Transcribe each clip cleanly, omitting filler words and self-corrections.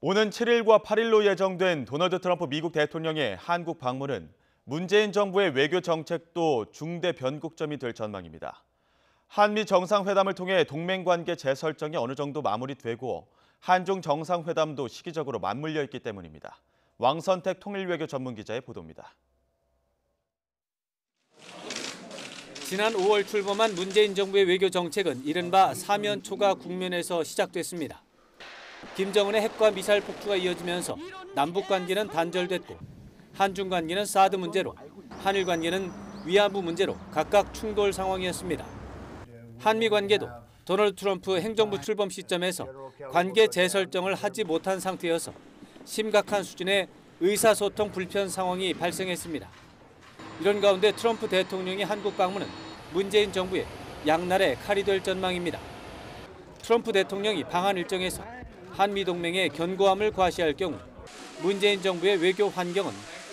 오는 7일과 8일로 예정된 도널드 트럼프 미국 대통령의 한국 방문은 문재인 정부의 외교 정책도 중대 변곡점이 될 전망입니다. 한미 정상회담을 통해 동맹관계 재설정이 어느 정도 마무리되고 한중 정상회담도 시기적으로 맞물려 있기 때문입니다. 왕선택 통일외교 전문기자의 보도입니다. 지난 5월 출범한 문재인 정부의 외교 정책은 이른바 사면 초과 국면에서 시작됐습니다. 김정은의 핵과 미사일 폭주가 이어지면서 남북 관계는 단절됐고 한중 관계는 사드 문제로, 한일 관계는 위안부 문제로 각각 충돌 상황이었습니다. 한미 관계도 도널드 트럼프 행정부 출범 시점에서 관계 재설정을 하지 못한 상태여서 심각한 수준의 의사소통 불편 상황이 발생했습니다. 이런 가운데 트럼프 대통령의 한국 방문은 문재인 정부의 양날의 칼이 될 전망입니다. 트럼프 대통령이 방한 일정에서 한미 동맹의 견고함을 과시할 경우 문재인 정부의 외교 환경은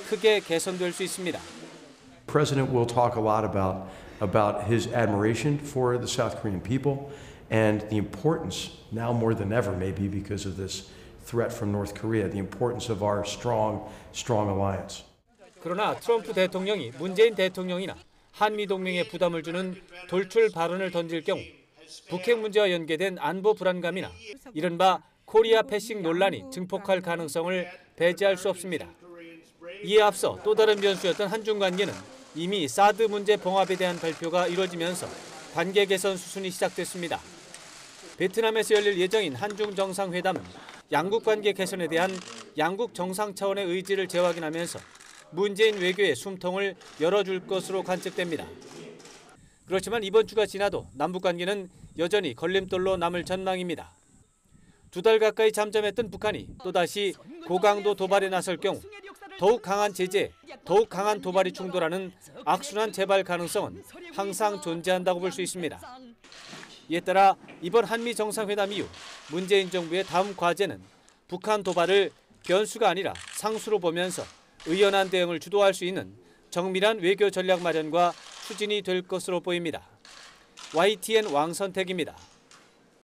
크게 개선될 수 있습니다. The President will talk a lot about his admiration for the South Korean people and the importance, now more than ever maybe because of this threat from North Korea, the importance of our strong alliance. 그러나 트럼프 대통령이 문재인 대통령이나 한미 동맹에 부담을 주는 돌출 발언을 던질 경우 북핵 문제와 연계된 안보 불안감이나 이른바 코리아 패싱 논란이 증폭할 가능성을 배제할 수 없습니다. 이에 앞서 또 다른 변수였던 한중 관계는 이미 사드 문제 봉합에 대한 발표가 이뤄지면서 관계 개선 수순이 시작됐습니다. 베트남에서 열릴 예정인 한중 정상회담은 양국 관계 개선에 대한 양국 정상 차원의 의지를 재확인하면서 문재인 외교의 숨통을 열어줄 것으로 관측됩니다. 그렇지만 이번 주가 지나도 남북 관계는 여전히 걸림돌로 남을 전망입니다. 2달 가까이 잠잠했던 북한이 또다시 고강도 도발에 나설 경우 더욱 강한 제재, 더욱 강한 도발이 충돌하는 악순환 재발 가능성은 항상 존재한다고 볼 수 있습니다. 이에 따라 이번 한미 정상회담 이후 문재인 정부의 다음 과제는 북한 도발을 변수가 아니라 상수로 보면서 의연한 대응을 주도할 수 있는 정밀한 외교 전략 마련과 추진이 될 것으로 보입니다. YTN 왕선택입니다.